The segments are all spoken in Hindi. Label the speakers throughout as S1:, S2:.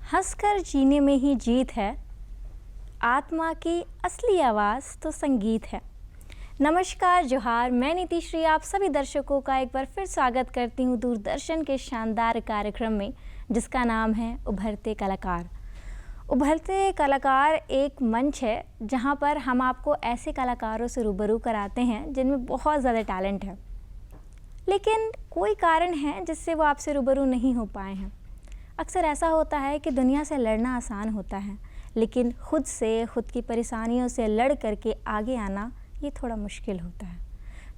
S1: हंसकर जीने में ही जीत है, आत्मा की असली आवाज़ तो संगीत है। नमस्कार, जोहार, मैं नीतिश्री आप सभी दर्शकों का एक बार फिर स्वागत करती हूँ दूरदर्शन के शानदार कार्यक्रम में, जिसका नाम है उभरते कलाकार। उभरते कलाकार एक मंच है जहाँ पर हम आपको ऐसे कलाकारों से रूबरू कराते हैं जिनमें बहुत ज़्यादा टैलेंट है, लेकिन कोई कारण है जिससे वो आपसे रूबरू नहीं हो पाए हैं। अक्सर ऐसा होता है कि दुनिया से लड़ना आसान होता है, लेकिन खुद की परेशानियों से लड़ करके आगे आना ये थोड़ा मुश्किल होता है।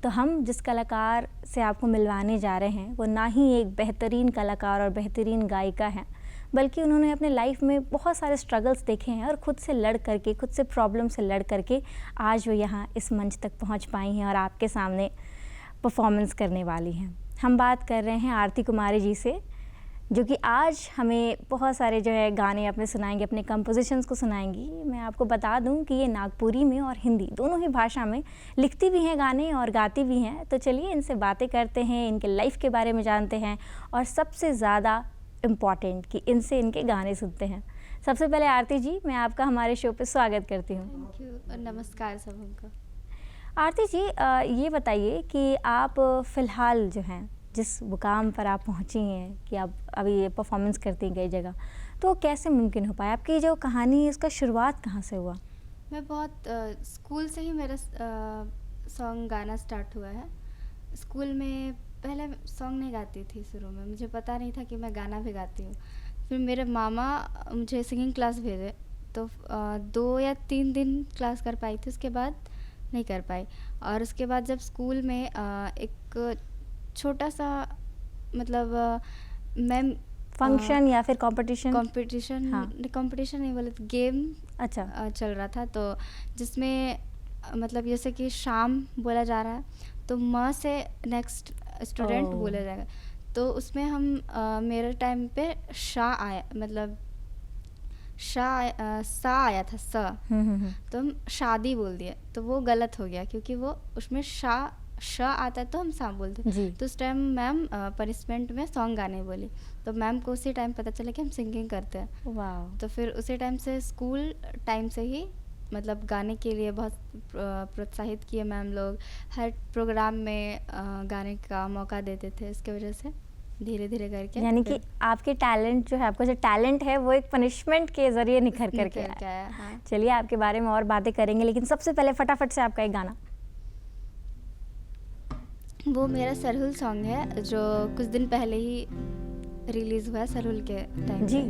S1: तो हम जिस कलाकार से आपको मिलवाने जा रहे हैं वो ना ही एक बेहतरीन कलाकार और बेहतरीन गायिका हैं, बल्कि उन्होंने अपने लाइफ में बहुत सारे स्ट्रगल्स देखे हैं और खुद से लड़ करके, खुद से प्रॉब्लम से लड़ करके आज वो यहाँ इस मंच तक पहुँच पाई हैं और आपके सामने परफॉर्मेंस करने वाली हैं। हम बात कर रहे हैं आरती कुमारी जी से, जो कि आज हमें बहुत सारे जो है गाने अपने सुनाएंगी, अपने कंपोजिशंस को सुनाएंगी। मैं आपको बता दूं कि ये नागपुरी में और हिंदी दोनों ही भाषा में लिखती भी हैं गाने और गाती भी हैं। तो चलिए इनसे बातें करते हैं, इनके लाइफ के बारे में जानते हैं और सबसे ज़्यादा इम्पॉर्टेंट कि इनसे इनके गाने सुनते हैं। सबसे पहले आरती जी, मैं आपका हमारे शो पर स्वागत करती हूँ।
S2: Thank you. नमस्कार सबको।
S1: आरती जी, ये बताइए कि आप फ़िलहाल जो हैं जिस मुकाम पर आप पहुंची हैं कि आप अभी ये परफॉर्मेंस करती हैं कई जगह, तो कैसे मुमकिन हो पाया? आपकी जो कहानी है इसका शुरुआत कहाँ से हुआ?
S2: मैं बहुत स्कूल से ही मेरा सॉन्ग गाना स्टार्ट हुआ है। स्कूल में पहले सॉन्ग नहीं गाती थी, शुरू में मुझे पता नहीं था कि मैं गाना भी गाती हूँ। फिर मेरे मामा मुझे सिंगिंग क्लास भेजे, तो 2 या 3 दिन क्लास कर पाई थी, उसके बाद नहीं कर पाई। और उसके बाद जब स्कूल में एक छोटा सा मतलब मैम
S1: फंक्शन या फिर कंपटीशन
S2: कंपटीशन नहीं बोले तो गेम
S1: अच्छा
S2: चल रहा था, तो जिसमें मतलब जैसे कि शाम बोला जा रहा है तो म से नेक्स्ट स्टूडेंट बोला जाएगा, तो उसमें हम मेरे टाइम पे सा आया, मतलब सा आया था तो हम शादी बोल दिया, तो वो गलत हो गया क्योंकि वो उसमें श आता है तो हम सा बोलते। तो उस टाइम मैम पनिशमेंट में सॉन्ग गाने बोली, तो मैम को उसी टाइम पता चला कि हम सिंगिंग करते हैं।
S1: वाह।
S2: तो फिर उसी टाइम से स्कूल टाइम से ही मतलब गाने के लिए बहुत प्रोत्साहित किए मैम लोग। हर प्रोग्राम में गाने का मौका देते थे, इसके वजह से धीरे धीरे करके
S1: यानी कि आपके टैलेंट जो है, आपका जो टैलेंट है वो एक पनिशमेंट के ज़रिए निखर करके आया।
S2: हाँ।
S1: चलिए आपके बारे में और बातें करेंगे, लेकिन सबसे पहले फटाफट से आपका एक गाना।
S2: वो मेरा सरहुल सॉन्ग है जो कुछ दिन पहले ही रिलीज हुआ है, सरहुल के टाइम
S1: जी।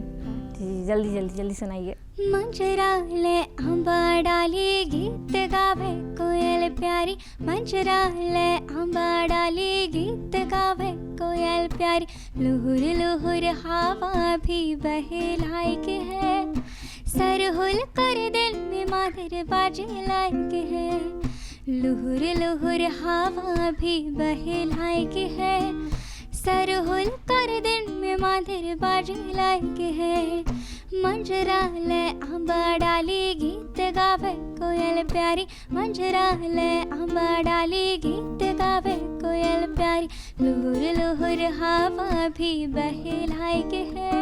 S1: जी, जल्दी जल्दी जल्दी सुनाइए।
S2: मंजराले अंबा डाली गीत गावे कोयल प्यारी, मंजराले अंबा डाली गीत गावे कोयल प्यारी, लुहुर लुहुर हवा भी बहे लायक है, सरहुल कर दिल में माधुर बाजे लायक है, लुहुर लुहुर हवा भी बहे लायक है, सरहुल कर दिन में माधुर बाजे लायक है, मंजराले अंबा डाली गीत गावे कोयल प्यारी, मंजराले अंबा डाली गीत गावे कोयल प्यारी, लुहुर लुहुर हवा भी बहे लायक है,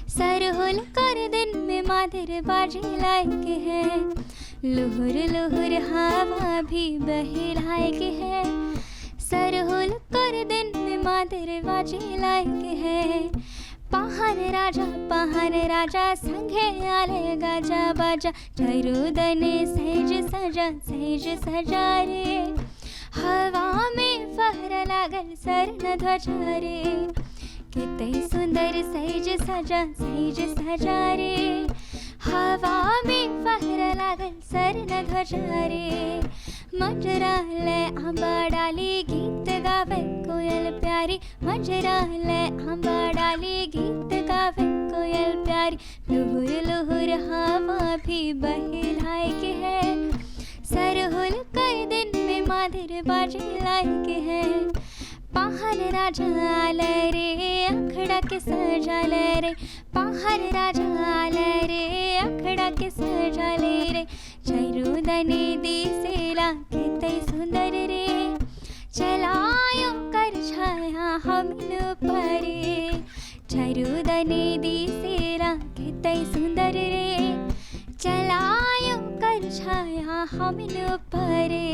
S2: सरहुल कर दिन में माधुर बाजे लायक है, लुहुर लुहुर हवा भी बहे लायक है, सरहुल कर दिन में माधुर बाजे लायक है, पहाड़ राजा संघे आले गाजा बाजा, झरुदने सहज सजा रे, हवा में फहर लागल स्वर्ण ध्वजा रे, कितै सुंदर सहज सजा रे, हवा में फहर लागल स्वर्ण ध्वजा रे, मंजराले अंबा डाली गीत गावे कोयल प्यारी, मंजराले अंबा डाली गीत गावे कोयल प्यारी, लुहुर लुहुर हवा भी बहे लायक है, सरहुल कर दिन में माधुर बाजे लायक है, पहाड़ राजा आले रे अखड़ा के सजाले रे, पहाड़ राजा आले रे अखड़ा के सजाले रे, झरुदने दिसेला कितै सुंदर रे, चलायो कर छाया हम परे, झरुदने दिसेला थामिन परे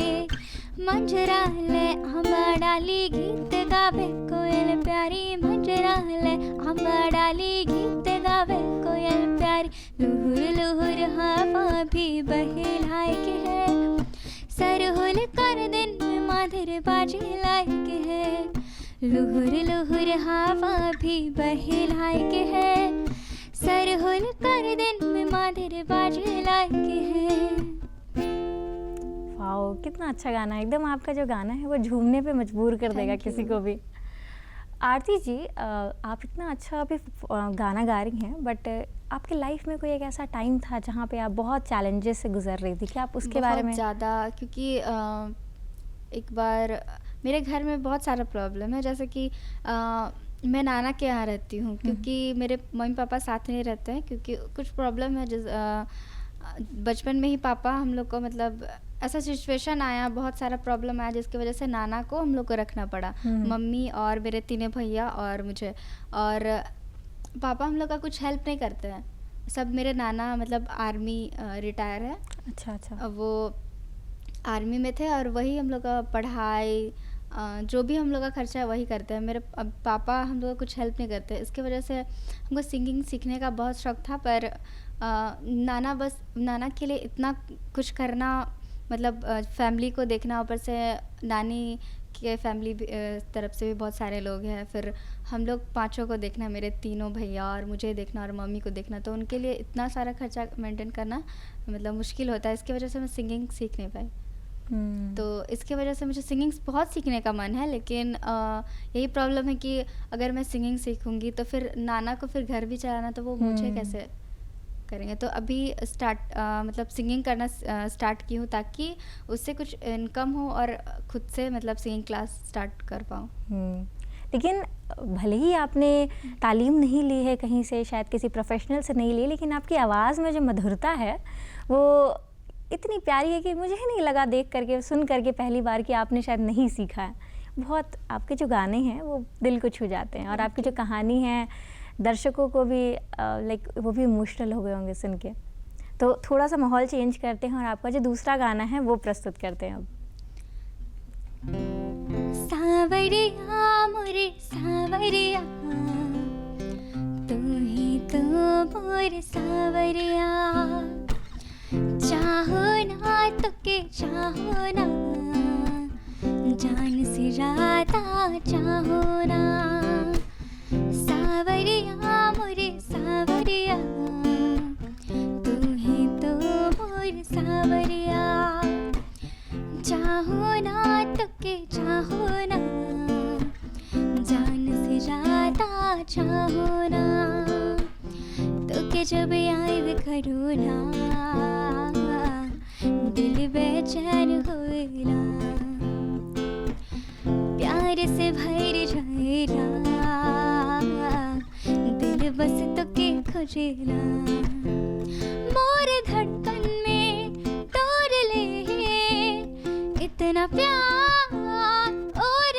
S2: मंजराले आंबा डाली गीत गावे कोयल प्यारी मंजराले आंबा डाली गीत गावे कोयल प्यारी लुहुर लुहुर हवा भी बहे लायक है सरहुल कर दिन में माधुर बाजे लायक है लुहुर लुहुर हवा भी बहे लायक है सरहुल कर दिन में माधुर बाजे लायक है।
S1: वाओ, कितना अच्छा गाना है। एकदम आपका जो गाना है वो झूमने पे मजबूर कर देगा किसी को भी। आरती जी, आप इतना अच्छा अभी गाना गा रही हैं, बट आपके लाइफ में कोई एक ऐसा टाइम था जहाँ पे आप बहुत चैलेंजेस से गुजर रही थी, क्या आप उसके बारे में?
S3: बहुत ज़्यादा, क्योंकि एक बार मेरे घर में बहुत सारा प्रॉब्लम है। जैसे कि मैं नाना के यहाँ रहती हूँ, क्योंकि मेरे मम्मी पापा साथ नहीं रहते हैं, क्योंकि कुछ प्रॉब्लम है। बचपन में ही पापा हम लोग को, मतलब ऐसा सिचुएशन आया, बहुत सारा प्रॉब्लम आया, जिसकी वजह से नाना को हम लोग को रखना पड़ा। मम्मी और मेरे तीनों भैया और मुझे, और पापा हम लोग का कुछ हेल्प नहीं करते हैं। सब मेरे नाना मतलब आर्मी रिटायर है।
S1: अच्छा अच्छा।
S3: अब वो आर्मी में थे और वही हम लोग का पढ़ाई, जो भी हम लोग का खर्चा है वही करते हैं। मेरे अब पापा हम लोग का कुछ हेल्प नहीं करते। इसकी वजह से हमको सिंगिंग सीखने का बहुत शौक था, पर नाना के लिए इतना कुछ करना, मतलब फैमिली को देखना, ऊपर से नानी के फैमिली तरफ से भी बहुत सारे लोग हैं, फिर हम लोग पांचों को देखना, मेरे तीनों भैया और मुझे देखना और मम्मी को देखना, तो उनके लिए इतना सारा खर्चा मेंटेन करना मतलब मुश्किल होता है। इसकी वजह से मैं सिंगिंग सीख नहीं पाई। तो इसके वजह से मुझे सिंगिंग बहुत सीखने का मन है, लेकिन यही प्रॉब्लम है कि अगर मैं सिंगिंग सीखूंगी तो फिर नाना को फिर घर भी चलाना, तो वो मुझे कैसे करेंगे। तो अभी मतलब सिंगिंग करना स्टार्ट की हूँ, ताकि उससे कुछ इनकम हो और खुद से मतलब सिंगिंग क्लास स्टार्ट कर पाऊँ।
S1: लेकिन भले ही आपने तालीम नहीं ली है कहीं से, शायद किसी प्रोफेशनल से नहीं ली, लेकिन आपकी आवाज़ में जो मधुरता है वो इतनी प्यारी है कि मुझे नहीं लगा देख करके, सुन करके पहली बार कि आपने शायद नहीं सीखा है। बहुत आपके जो गाने हैं वो दिल को छू जाते हैं, और आपकी जो कहानी है दर्शकों को भी लाइक वो भी इमोशनल हो गए होंगे सुन के। तो थोड़ा सा माहौल चेंज करते हैं और आपका जो दूसरा गाना है वो प्रस्तुत करते हैं अब।
S2: सावरिया मोरे सावरिया, तू ही तो मोरे सावरिया, चाहो ना तो के चाहो ना, जान से ज्यादा चाहो ना। सावरिया मोरे सावरिया, तू ही तो मोरे सावरिया, चाहो ना तो के चाहो ना, जान से ज्यादा चाहो ना। तो के जब याद करो ना, दिल बेचैन होएला, प्यार से भर जाएला, दिल बस तो के खोजेला। मोर धड़कन में तोड़ ले इतना प्यार और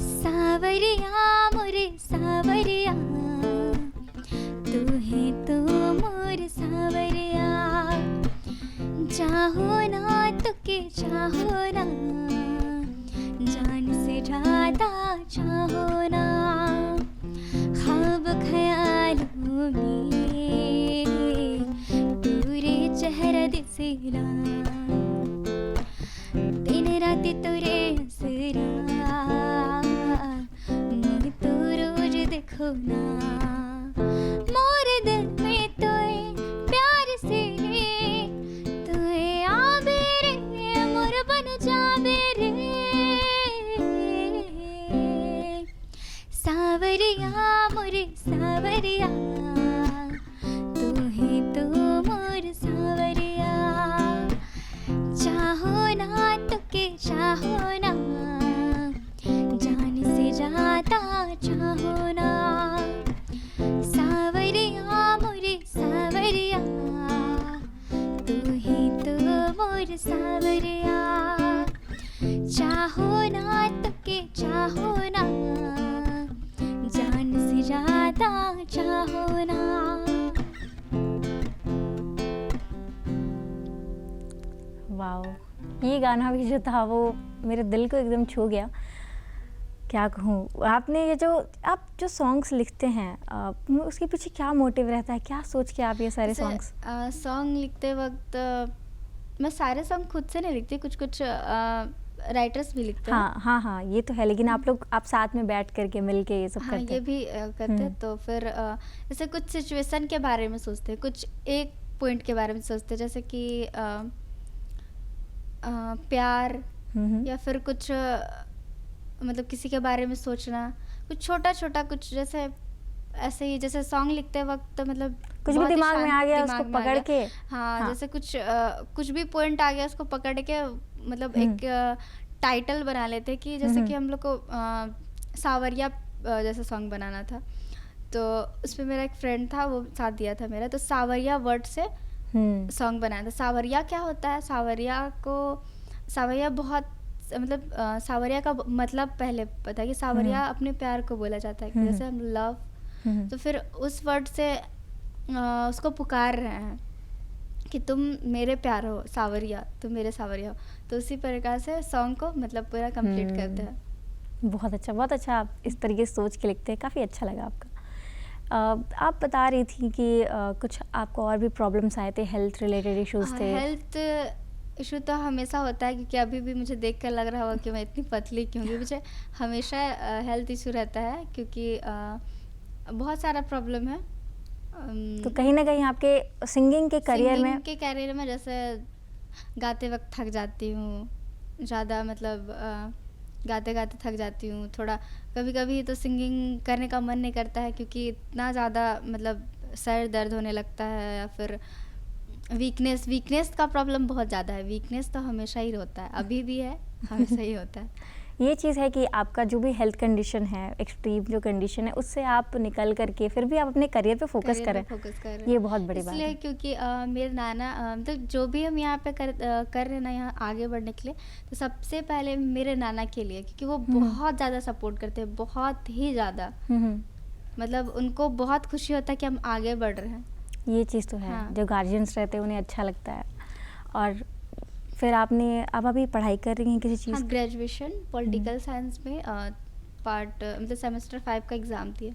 S2: सावरिया मोरे सावरिया, तू ही तो मोर सावरिया, चाहो ना तो के चाहो ना, जान से ज्यादा चाहो ना। ख्वाब ख्यालों में तूरे चेहरा दिसेला, दिन रात तोरे हंसरा, मैं तो रोज देखो ना। मोर दिल में तोए प्यार से तोए आवे रे, मोर बन जावे रे। सावरिया मोरे सावरिया, तू ही तो मोर सावरिया, चाहो ना तो के चाहो ना, जान से ज्यादा चाहो ना। सावरिया मोरे सावरिया, तू ही तो मोर सावरिया, चाहो ना तो के चाहो ना, जान से ज्यादा चाहो ना।
S1: वाओ! ये गाना भी जो था वो मेरे दिल को एकदम छू गया। क्या कहूँ, आपने ये जो आप जो सॉन्ग्स लिखते हैं उसके पीछे क्या मोटिव रहता है? क्या सोच के आप ये सारे सॉन्ग्स?
S3: सॉन्ग लिखते वक्त मैं सारे सॉन्ग खुद से नहीं लिखती, कुछ राइटर्स भी लिखते हैं।
S1: हाँ, ये तो है, लेकिन आप साथ में बैठ करके मिल के ये सब
S3: हाँ,
S1: करते
S3: ये
S1: हैं।
S3: भी करते हैं। तो फिर जैसे कुछ सिचुएशन के बारे में सोचते हैं, कुछ एक पॉइंट के बारे में सोचते हैं, जैसे कि प्यार या फिर कुछ मतलब किसी के बारे में सोचना, कुछ छोटा-छोटा, कुछ जैसे ऐसे ही जैसे सॉन्ग लिखते वक्त मतलब
S1: कुछ भी
S3: बहुत ही
S1: दिमाग में
S3: शांत
S1: आ गया
S3: दिमाग
S1: उसको
S3: में आ
S1: पकड़
S3: गया।
S1: के।
S3: हाँ, जैसे कुछ भी पॉइंट आ गया उसको पकड़ के मतलब एक टाइटल बना लेते हैं कि जैसे कि हम लोग को सावरिया जैसा सॉन्ग बनाना था, तो उसमें मेरा एक फ्रेंड था, वो साथ दिया था मेरा, तो सावरिया वर्ड से सॉन्ग बनाया था। सावरिया क्या होता है? सावरिया बहुत मतलब सावरिया का मतलब पहले पता है कि सावरिया अपने प्यार को बोला जाता है कि जैसे हम लव, तो फिर उस वर्ड से उसको पुकार रहे हैं कि तुम मेरे प्यार हो सावरिया, तुम मेरे सावरिया हो। तो उसी प्रकार से सॉन्ग को मतलब पूरा कंप्लीट करते हैं।
S1: बहुत अच्छा आप इस तरीके से सोच के लिखते हैं, काफ़ी अच्छा लगा आपका। आप बता रही थी कि कुछ आपको और भी प्रॉब्लम्स आए थे, हेल्थ रिलेटेड इश्यूज थे।
S3: हेल्थ इशू तो हमेशा होता है, क्योंकि अभी भी मुझे देख कर लग रहा होगा कि मैं इतनी पतली क्यों, क्योंकि मुझे हमेशा हेल्थ इशू रहता है, क्योंकि बहुत सारा प्रॉब्लम है।
S1: तो कहीं ना कहीं आपके सिंगिंग के करियर में
S3: जैसे गाते वक्त थक जाती हूँ ज़्यादा, मतलब गाते गाते थक जाती हूँ थोड़ा, कभी कभी तो सिंगिंग करने का मन नहीं करता है, क्योंकि इतना ज़्यादा मतलब सर दर्द होने लगता है, या फिर वीकनेस का प्रॉब्लम बहुत ज़्यादा है। वीकनेस तो हमेशा ही होता है, अभी भी है, हमेशा ही होता है।
S1: ये चीज़ है कि आपका जो भी हेल्थ कंडीशन है, एक्सट्रीम जो कंडीशन है, उससे आप निकल करके फिर भी आप अपने करियर पे फोकस करें, ये बहुत बड़ी बात है।
S3: इसलिए क्योंकि मेरे नाना मतलब जो भी हम यहाँ पे कर रहे हैं ना, यहाँ आगे बढ़ने के लिए, तो सबसे पहले मेरे नाना के लिए, क्योंकि वो बहुत ज़्यादा सपोर्ट करते हैं, बहुत ही ज़्यादा, मतलब उनको बहुत खुशी होता है कि हम आगे बढ़ रहे हैं।
S1: ये चीज़ तो है। हाँ। जो गार्जियंस रहते हैं उन्हें अच्छा लगता है। और फिर आप अभी पढ़ाई कर रही हैं किसी चीज़?
S3: हाँ, ग्रेजुएशन पॉलिटिकल साइंस में पार्ट मतलब सेमेस्टर 5 का एग्ज़ाम दिया।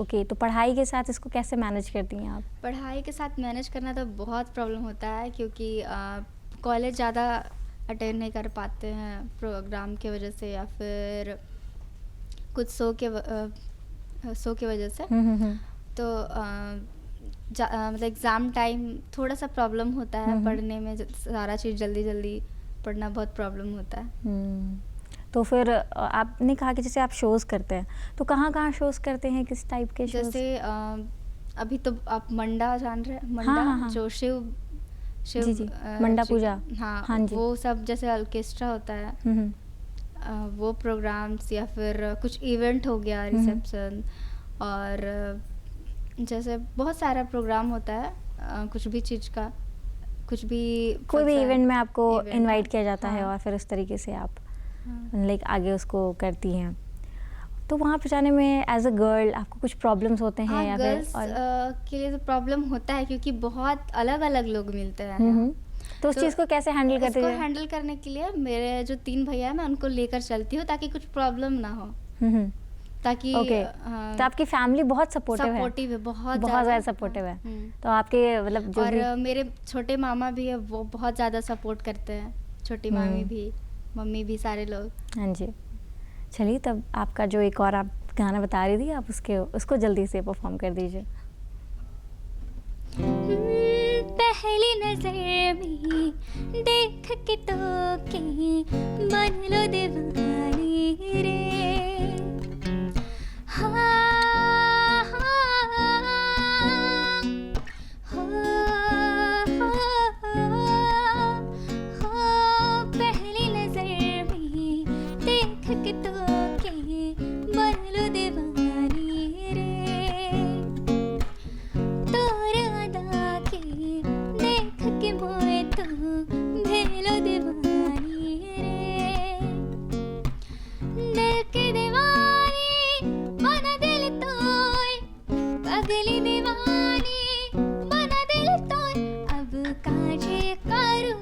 S1: ओके, तो पढ़ाई के साथ इसको कैसे मैनेज करती हैं आप?
S3: पढ़ाई के साथ मैनेज करना तो बहुत प्रॉब्लम होता है, क्योंकि कॉलेज ज़्यादा अटेंड नहीं कर पाते हैं प्रोग्राम की वजह से, या फिर कुछ शो की वजह से। तो मतलब एग्ज़ाम टाइम थोड़ा सा प्रॉब्लम होता है पढ़ने में, सारा चीज़ जल्दी पढ़ना बहुत प्रॉब्लम होता है।
S1: तो फिर आपने कहा कि जैसे आप शोज़ करते हैं, तो कहाँ शोज़ करते हैं, किस टाइप के शोज़?
S3: जैसे अभी तो आप मंडा जान रहे हैं, मंडा
S1: हाँ।
S3: जो शिव
S1: जी, मंडा पूजा।
S3: हाँ जी। वो सब जैसे ऑर्केस्ट्रा होता है, वो प्रोग्राम्स, या फिर कुछ इवेंट हो गया, रिसेप्शन, और जैसे बहुत सारा प्रोग्राम होता है, कुछ भी चीज़ का, कोई भी
S1: इवेंट में आपको इनवाइट किया जाता है, और फिर उस तरीके से आप लाइक आगे उसको करती हैं। तो वहाँ पे जाने में एज अ गर्ल आपको कुछ प्रॉब्लम्स होते हैं? या
S3: गर्ल्स के लिए तो प्रॉब्लम होता है, क्योंकि बहुत अलग अलग लोग मिलते हैं।
S1: तो उस चीज़ को कैसे हैंडल करते हैं?
S3: इसको हैंडल करने के लिए मेरे जो 3 भैया हैं, मैं उनको लेकर चलती हूँ, ताकि कुछ प्रॉब्लम ना हो, ताकि
S1: तो आपकी फैमिली बहुत सपोर्टिव है,
S3: बहुत
S1: ज़्यादा सपोर्टिव है। तो आपके मतलब जो
S3: और मेरे छोटे मामा भी है, वो बहुत ज़्यादा सपोर्ट करते हैं, छोटी मामी भी, मम्मी भी, सारे लोग।
S1: हाँ जी। चलिए, तब आपका जो एक और आप गाना बता रही थी, आप उसको जल्दी से परफॉर्म कर दीजिए।
S2: पहली नजर में देख के तो कहीं बन लो दीवानी रे, पहली नजर में देख के तो कहीं बन लो दीवानी रे, तोर अदा के देख के मोए तो भेलो दीवानी रे, दिल के दीवानी बना दिल तोय, पगली दीवानी बना दिल तोय, अब काजे करूं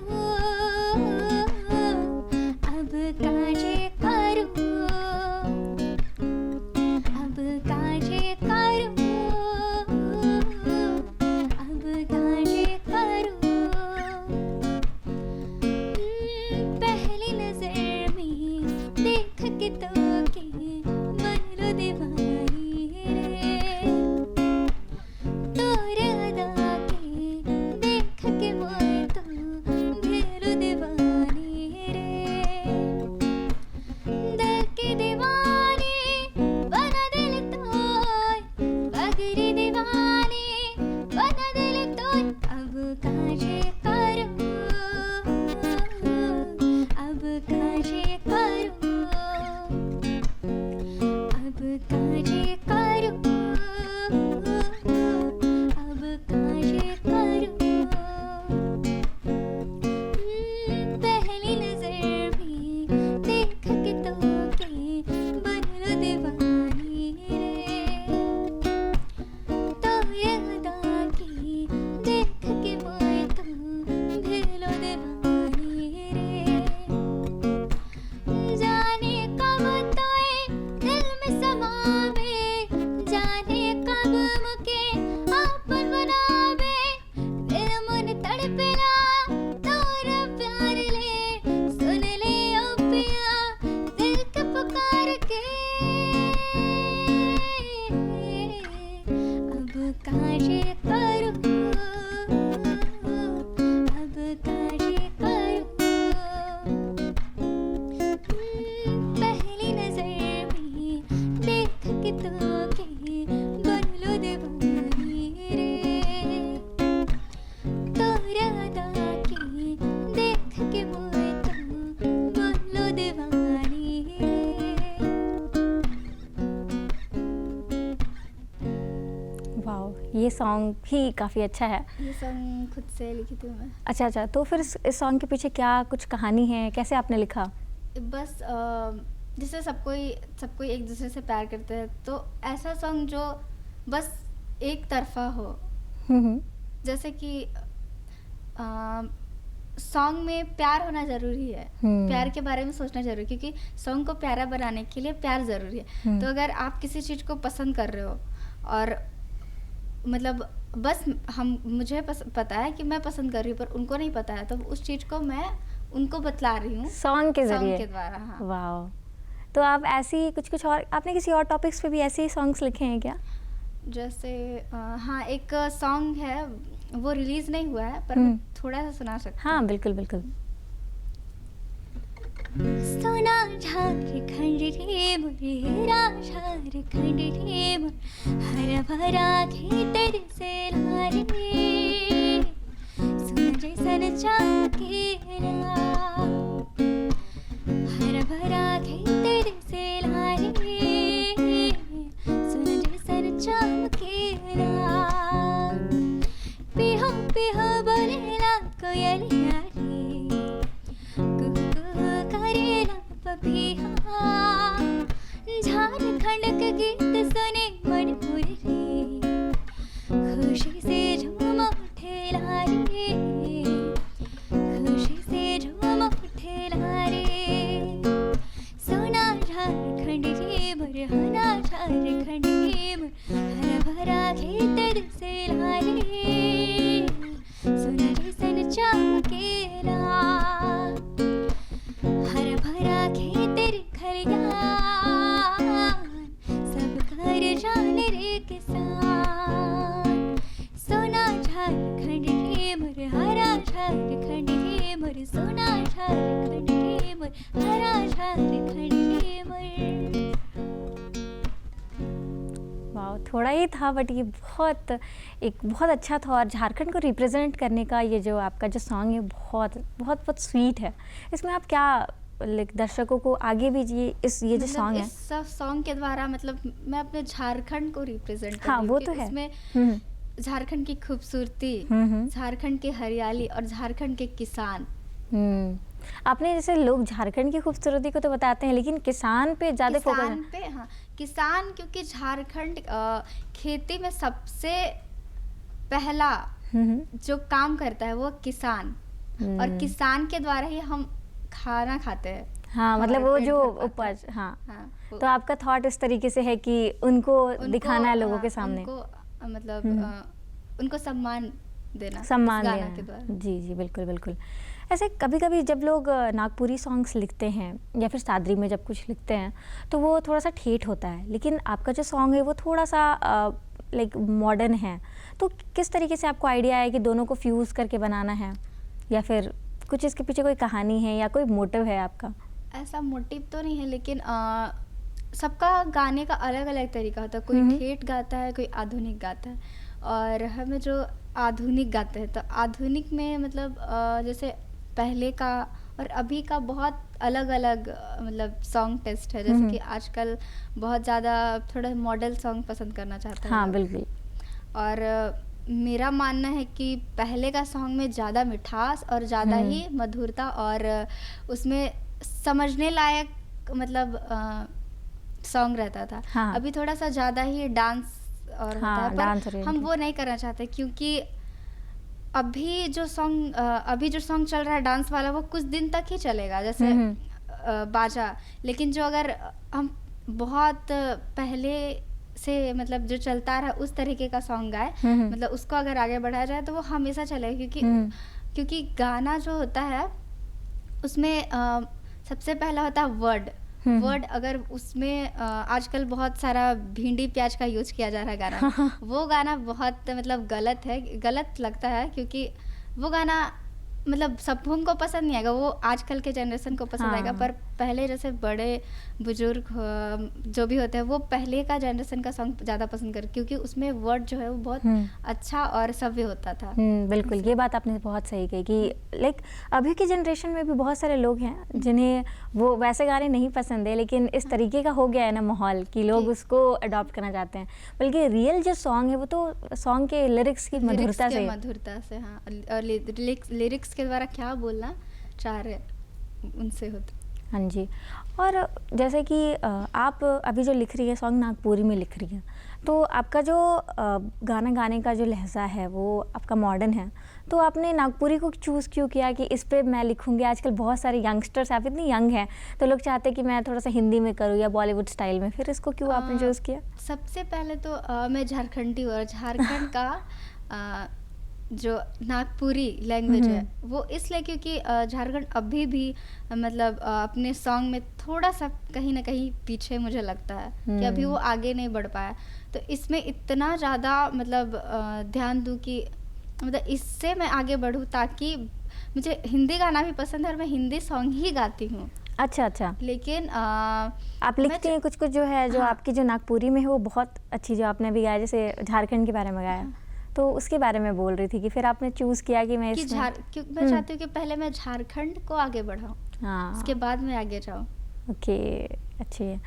S1: ये सॉन्ग भी काफ़ी अच्छा है।
S3: ये सॉन्ग खुद से लिखी थी मैं।
S1: अच्छा, तो फिर इस सॉन्ग के पीछे क्या कुछ कहानी है, कैसे आपने लिखा?
S3: बस जैसे सबको ही एक दूसरे से प्यार करते हैं, तो ऐसा सॉन्ग जो बस एक तरफा हो।
S1: हम्म।
S3: जैसे कि सॉन्ग में प्यार होना ज़रूरी है, प्यार के बारे में सोचना ज़रूरी, क्योंकि सॉन्ग को प्यारा बनाने के लिए प्यार ज़रूरी है। तो अगर आप किसी चीज़ को पसंद कर रहे हो और मतलब बस मुझे पता है कि मैं पसंद कर रही हूँ, पर उनको नहीं पता है, तो उस चीज़ को मैं उनको बतला रही हूँ
S1: सॉन्ग के
S3: सॉन्ग
S1: जरिए।
S3: के द्वारा। हाँ।
S1: वाह। तो आप ऐसी कुछ और आपने किसी और टॉपिक्स पे भी ऐसे ही सॉन्ग्स लिखे हैं क्या?
S3: जैसे हाँ, एक सॉन्ग है, वो रिलीज नहीं हुआ है, पर मैं थोड़ा सा सुना सकती हूँ।
S1: हाँ बिल्कुल बिल्कुल।
S2: सोना झारखंड रे मुरेरा झारखंड रे मोर, हरा भरा खेतर से लारे, सोना जैसन चमकेला, हरा भरा खेतर से लारे, सोना जैसन चमकेला, पिहो पिहो बोलेला कोयलिया रे, करेला पपिया, झारखंड के गीत सुने मणिपुर रे, खुशी से झूम उठेला रे, खुशी से झूम उठेला रे, सोना झारखंड रे मोर, हरा झारखंड रे मोर, हरा भरा खेतर से लारे, सोना जैसन चमकेला, हरा भरा खेतर खलियान, सब कर जाने रे किसान, सोना झारखंड रे मोर, हरा झारखंड रे मोर, सोना झारखंड रे मोर, हरा झारखंड रे मोर।
S1: वाह, थोड़ा ही था बट ये बहुत अच्छा था, और झारखंड को रिप्रेजेंट करने का ये जो आपका जो सॉन्ग है बहुत स्वीट है। इसमें आप क्या दर्शकों को आगे भी ये जो सॉन्ग है,
S3: इस सॉन्ग के द्वारा मतलब मैं अपने झारखंड को रिप्रेजेंट कर
S1: हाँ
S3: रही
S1: वो
S3: हूँ
S1: तो
S3: कि
S1: है।
S3: इसमें झारखंड की खूबसूरती, झारखंड की हरियाली और झारखंड के किसान।
S1: आपने जैसे लोग झारखंड की खूबसूरती को तो बताते हैं, लेकिन किसान पे ज़्यादा
S3: किसान
S1: फोकस
S3: पे, हाँ किसान, क्योंकि झारखंड खेती में सबसे पहला जो काम करता है वो किसान, और किसान के द्वारा ही हम खाना खाते हैं।
S1: हाँ, मतलब
S3: हमारे
S1: वो
S3: पेट
S1: जो
S3: भर पाता है।
S1: उपज, हाँ।
S3: हाँ,
S1: तो आपका थॉट इस तरीके से है कि उनको दिखाना है लोगों के सामने,
S3: उनको मतलब उनको सम्मान देना,
S1: सम्मान
S3: इस गाना
S1: देना।
S3: के द्वारा।
S1: जी बिल्कुल बिल्कुल। ऐसे कभी कभी जब लोग नागपुरी सॉन्ग्स लिखते हैं या फिर सादरी में जब कुछ लिखते हैं तो वो थोड़ा सा ठेठ होता है, लेकिन आपका जो सॉन्ग है वो थोड़ा सा लाइक मॉडर्न है। तो किस तरीके से आपको आइडिया आया कि दोनों को फ्यूज़ करके बनाना है, या फिर कुछ इसके पीछे कोई कहानी है या कोई मोटिव है आपका?
S3: ऐसा मोटिव तो नहीं है, लेकिन सबका गाने का अलग अलग तरीका होता है। कोई ठेठ गाता है, कोई आधुनिक गाता है, और हमें जो आधुनिक गाते हैं, तो आधुनिक में मतलब जैसे पहले का और अभी का बहुत अलग अलग मतलब सॉन्ग टेस्ट है। जैसे कि आजकल बहुत ज़्यादा थोड़ा मॉडल सॉन्ग पसंद करना चाहता है।
S1: हाँ बिल्कुल।
S3: और मेरा मानना है कि पहले का सॉन्ग में ज़्यादा मिठास और ज़्यादा ही मधुरता और उसमें समझने लायक मतलब सॉन्ग रहता था।
S1: हाँ।
S3: अभी थोड़ा सा ज़्यादा ही डांस और
S1: हाँ,
S3: होता है,
S1: डांस
S3: पर हम वो नहीं करना चाहते, क्योंकि अभी जो सॉन्ग चल रहा है डांस वाला, वो कुछ दिन तक ही चलेगा, जैसे बाजा। लेकिन जो अगर हम बहुत पहले से मतलब जो चलता रहा उस तरीके का सॉन्ग गाए, मतलब उसको अगर आगे बढ़ाया जाए तो वो हमेशा चलेगा, क्योंकि गाना जो होता है उसमें सबसे पहला होता है वर्ड। अगर उसमें आजकल बहुत सारा भिंडी प्याज का यूज किया जा रहा है गाना में, वो गाना बहुत मतलब गलत लगता है, क्योंकि वो गाना मतलब सबको पसंद नहीं आएगा, वो आजकल के जनरेशन को पसंद आएगा,
S1: हाँ।
S3: पर पहले जैसे बड़े बुजुर्ग जो भी होते हैं वो पहले का जनरेशन का सॉन्ग ज़्यादा पसंद कर, क्योंकि उसमें वर्ड जो है वो बहुत अच्छा और सभ्य होता था।
S1: बिल्कुल, ये बात आपने बहुत सही कही कि लाइक अभी की जनरेशन में भी बहुत सारे लोग हैं जिन्हें वो वैसे गाने नहीं पसंद है, लेकिन इस तरीके का हो गया है ना माहौल कि लोग उसको अडॉप्ट करना चाहते हैं। बल्कि रियल जो सॉन्ग है वो तो सॉन्ग के लिरिक्स की मधुरता से
S3: हाँ, और लिरिक्स के द्वारा क्या बोलना चाह रहे उनसे होता।
S1: हाँ जी। और जैसे कि आप अभी जो लिख रही है सॉन्ग नागपुरी में लिख रही हैं, तो आपका जो गाना गाने का जो लहजा है वो आपका मॉडर्न है, तो आपने नागपुरी को चूज़ क्यों किया कि इस पे मैं लिखूंगी? आजकल बहुत सारे यंगस्टर्स, आप इतनी यंग हैं तो लोग चाहते हैं कि मैं थोड़ा सा हिंदी में करूँ या बॉलीवुड स्टाइल में, फिर इसको क्यों आपने चूज़ किया?
S3: सबसे पहले तो मैं झारखंडी हूँ, और झारखंड का जो नागपुरी लैंग्वेज है वो इसलिए क्योंकि झारखंड अभी भी मतलब अपने सॉन्ग में थोड़ा सा कहीं ना कहीं पीछे मुझे लगता है कि अभी वो आगे नहीं बढ़ पाया। तो इसमें इतना ज़्यादा मतलब ध्यान दूँ कि मतलब इससे मैं आगे बढ़ूँ, ताकि मुझे हिंदी गाना भी पसंद है और मैं हिंदी सॉन्ग ही गाती हूँ।
S1: अच्छा।
S3: लेकिन
S1: आप लिखते हैं कुछ जो है जो आपकी जो नागपुरी में है वो बहुत अच्छी, जो आपने अभी गाया, जैसे झारखंड के बारे में गाया, तो उसके बारे में बोल रही थी कि फिर आपने चूज़ किया कि मैं इसमें
S3: मैं चाहती हूँ कि पहले मैं झारखंड को आगे बढ़ाऊँ, उसके बाद मैं आगे जाऊँ।
S1: ओके, अच्छी है,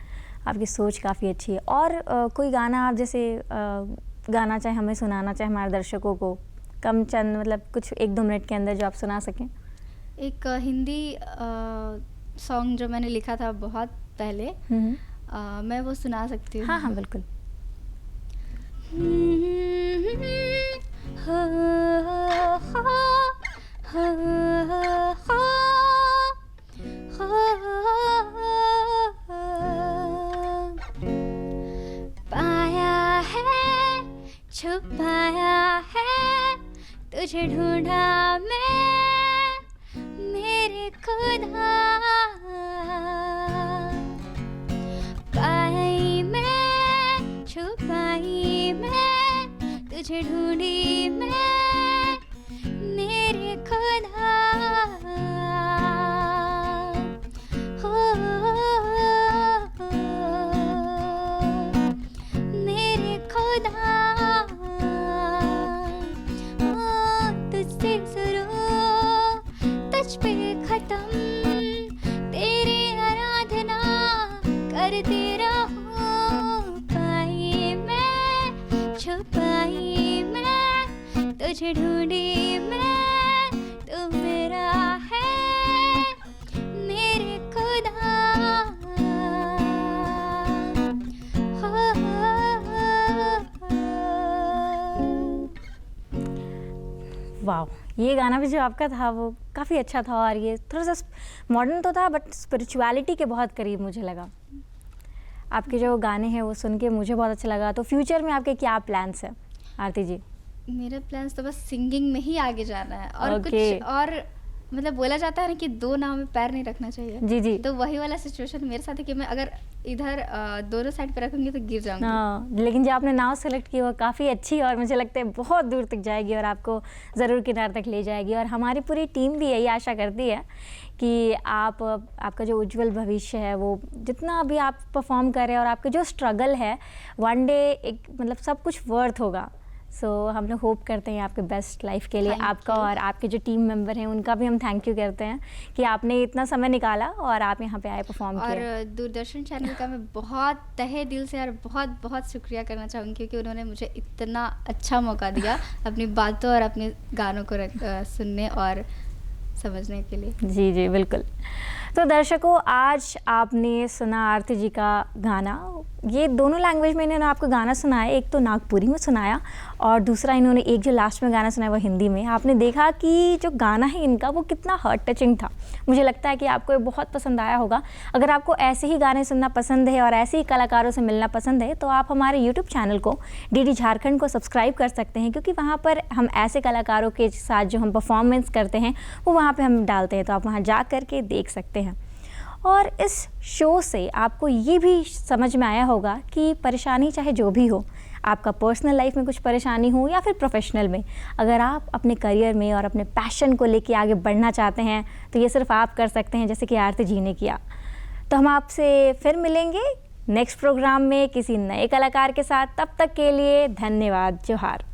S1: आपकी सोच काफ़ी अच्छी है। और कोई गाना आप जैसे गाना चाहे हमें सुनाना चाहे हमारे दर्शकों को, कम चंद मतलब कुछ 1-2 मिनट के अंदर जो आप सुना सकें?
S3: एक हिंदी सॉन्ग जो मैंने लिखा था बहुत पहले, मैं वो सुना सकती हूँ।
S1: हाँ, बिल्कुल।
S2: पाया है छुपाया है तुझे ढूंढा मैं मेरे खुदा, पाई मैं छुपाई मैं तुझे ढूंढी मैं मेरे खुदा, मेरे खुदा, तुझसे शुरू तुझ पे खत्म तेरी आराधना करती रहूं, पाई मैं छुपाई मैं तुझे ढूंढी मैं, तू मेरा है मेरे खुदा।
S1: वाह, ये गाना भी जो आपका था वो काफ़ी अच्छा था, और ये थोड़ा सा मॉडर्न तो था बट स्पिरिचुअलिटी के बहुत करीब मुझे लगा। आपके जो गाने हैं वो सुन के मुझे बहुत अच्छा लगा। तो फ्यूचर में आपके क्या प्लान्स हैं आरती जी?
S3: मेरे प्लान्स तो बस सिंगिंग में ही आगे जाना है, और
S1: Okay.
S3: कुछ और मतलब बोला जाता है ना कि 2 नाव में पैर नहीं रखना चाहिए।
S1: जी।
S3: तो वही वाला सिचुएशन मेरे साथ है कि मैं अगर इधर दोनों साइड पे रखूंगी तो गिर जाऊंगी।
S1: हाँ, लेकिन जो आपने नाव सेलेक्ट की वो काफ़ी अच्छी, और मुझे लगता है बहुत दूर तक जाएगी और आपको ज़रूर किनारे तक ले जाएगी। और हमारी पूरी टीम भी यही आशा करती है कि आपका जो उज्जवल भविष्य है वो जितना अभी आप परफॉर्म कर रहे हैं और आपका जो स्ट्रगल है, वन डे एक मतलब सब कुछ वर्थ होगा। सो हम लोग होप करते हैं आपके बेस्ट लाइफ के लिए। आपका और आपके जो टीम मेंबर हैं उनका भी हम थैंक यू करते हैं कि आपने इतना समय निकाला और आप यहाँ पे आए परफॉर्म किया।
S3: और दूरदर्शन चैनल का मैं बहुत तहे दिल से और बहुत बहुत शुक्रिया करना चाहूँगी, क्योंकि उन्होंने मुझे इतना अच्छा मौका दिया अपनी बातों और अपने गानों को सुनने और समझने के लिए।
S1: जी बिल्कुल। तो दर्शकों, आज आपने सुना आरती जी का गाना। ये दोनों लैंग्वेज में इन्होंने आपको गाना सुनाया, एक तो नागपुरी में सुनाया और दूसरा इन्होंने एक जो लास्ट में गाना सुनाया वो हिंदी में। आपने देखा कि जो गाना है इनका वो कितना हार्ट टचिंग था। मुझे लगता है कि आपको ये बहुत पसंद आया होगा। अगर आपको ऐसे ही गाने सुनना पसंद है और ऐसे ही कलाकारों से मिलना पसंद है तो आप हमारे यूट्यूब चैनल को DD झारखंड को सब्सक्राइब कर सकते हैं, क्योंकि वहाँ पर हम ऐसे कलाकारों के साथ जो हम परफॉर्मेंस करते हैं वो वहाँ पर हम डालते हैं, तो आप वहाँ जा कर के देख सकते हैं। और इस शो से आपको ये भी समझ में आया होगा कि परेशानी चाहे जो भी हो, आपका पर्सनल लाइफ में कुछ परेशानी हो या फिर प्रोफेशनल में, अगर आप अपने करियर में और अपने पैशन को लेके आगे बढ़ना चाहते हैं तो ये सिर्फ आप कर सकते हैं, जैसे कि आरती जी ने किया। तो हम आपसे फिर मिलेंगे नेक्स्ट प्रोग्राम में किसी नए कलाकार के साथ। तब तक के लिए धन्यवाद। जोहार।